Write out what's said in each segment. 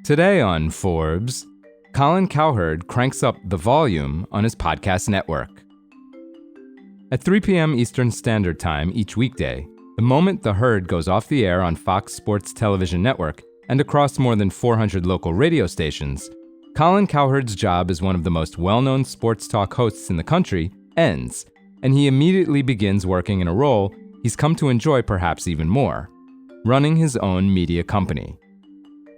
Today on Forbes, Colin Cowherd cranks up the volume on his podcast network. At 3 p.m. Eastern Standard Time each weekday, the moment the herd goes off the air on Fox Sports Television Network and across more than 400 local radio stations, Colin Cowherd's job as one of the most well-known sports talk hosts in the country ends, and he immediately begins working in a role he's come to enjoy perhaps even more: running his own media company.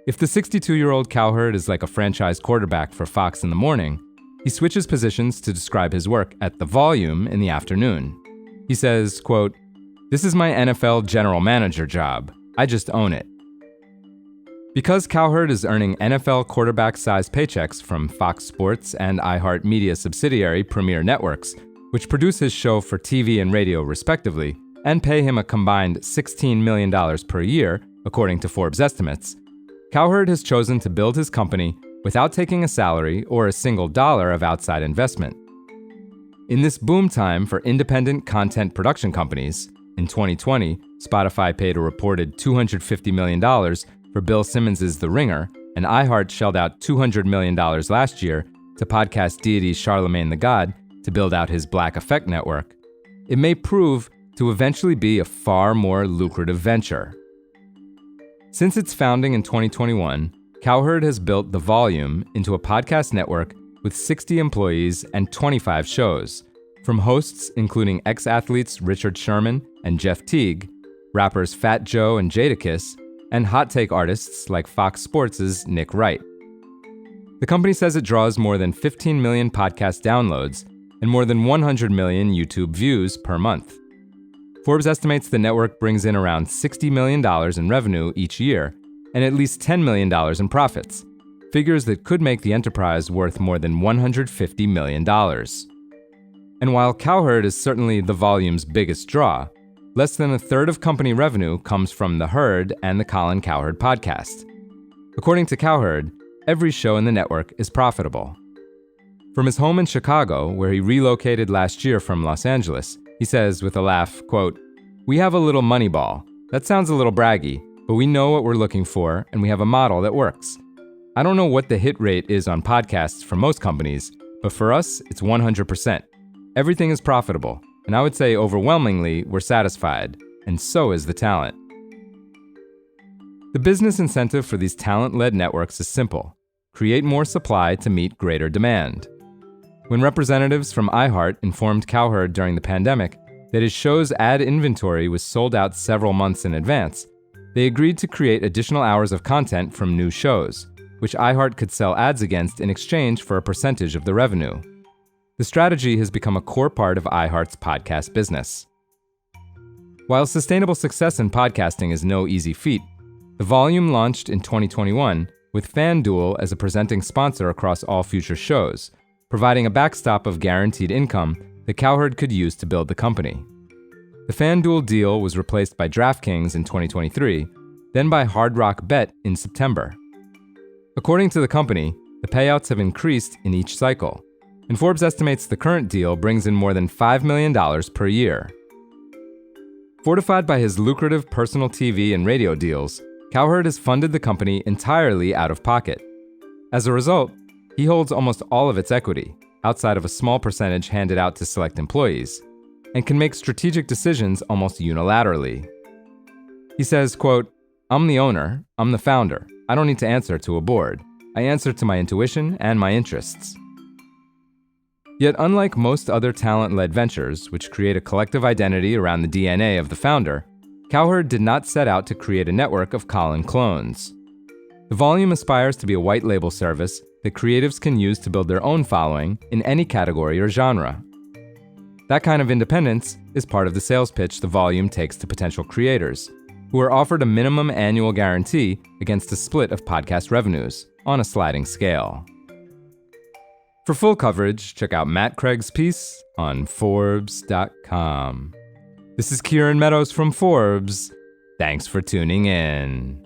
If the 62-year-old Cowherd is like a franchise quarterback for Fox in the morning, he switches positions to describe his work at The Volume in the afternoon. He says, quote, "This is my NFL general manager job. I just own it." Because Cowherd is earning NFL quarterback-sized paychecks from Fox Sports and iHeart Media subsidiary Premier Networks, which produce his show for TV and radio respectively, and pay him a combined $16 million per year, according to Forbes estimates, Cowherd has chosen to build his company without taking a salary or a single dollar of outside investment. In this boom time for independent content production companies, in 2020, Spotify paid a reported $250 million for Bill Simmons' The Ringer, and iHeart shelled out $200 million last year to podcast deity Charlemagne the God to build out his Black Effect network. It may prove to eventually be a far more lucrative venture. Since its founding in 2021, Cowherd has built The Volume into a podcast network with 60 employees and 25 shows, from hosts including ex-athletes Richard Sherman and Jeff Teague, rappers Fat Joe and Jadakiss, and hot take artists like Fox Sports' Nick Wright. The company says it draws more than 15 million podcast downloads and more than 100 million YouTube views per month. Forbes estimates the network brings in around $60 million in revenue each year and at least $10 million in profits, figures that could make the enterprise worth more than $150 million. And while Cowherd is certainly The Volume's biggest draw, less than a third of company revenue comes from The Herd and the Colin Cowherd podcast. According to Cowherd, every show in the network is profitable. From his home in Chicago, where he relocated last year from Los Angeles, he says with a laugh, quote, "We have a little money ball. That sounds a little braggy, but we know what we're looking for and we have a model that works. I don't know what the hit rate is on podcasts for most companies, but for us, it's 100%. Everything is profitable, and I would say overwhelmingly we're satisfied, and so is the talent." The business incentive for these talent-led networks is simple: create more supply to meet greater demand. When representatives from iHeart informed Cowherd during the pandemic that his show's ad inventory was sold out several months in advance, they agreed to create additional hours of content from new shows, which iHeart could sell ads against in exchange for a percentage of the revenue. The strategy has become a core part of iHeart's podcast business. While sustainable success in podcasting is no easy feat, The Volume launched in 2021 with FanDuel as a presenting sponsor across all future shows, providing a backstop of guaranteed income that Cowherd could use to build the company. The FanDuel deal was replaced by DraftKings in 2023, then by Hard Rock Bet in September. According to the company, the payouts have increased in each cycle, and Forbes estimates the current deal brings in more than $5 million per year. Fortified by his lucrative personal TV and radio deals, Cowherd has funded the company entirely out of pocket. As a result, he holds almost all of its equity, outside of a small percentage handed out to select employees, and can make strategic decisions almost unilaterally. He says, quote, "I'm the owner, I'm the founder. I don't need to answer to a board. I answer to my intuition and my interests." Yet unlike most other talent-led ventures, which create a collective identity around the DNA of the founder, Cowherd did not set out to create a network of Colin clones. The Volume aspires to be a white label service that creatives can use to build their own following in any category or genre. That kind of independence is part of the sales pitch The Volume takes to potential creators, who are offered a minimum annual guarantee against a split of podcast revenues on a sliding scale. For full coverage, check out Matt Craig's piece on Forbes.com. This is Kieran Meadows from Forbes. Thanks for tuning in.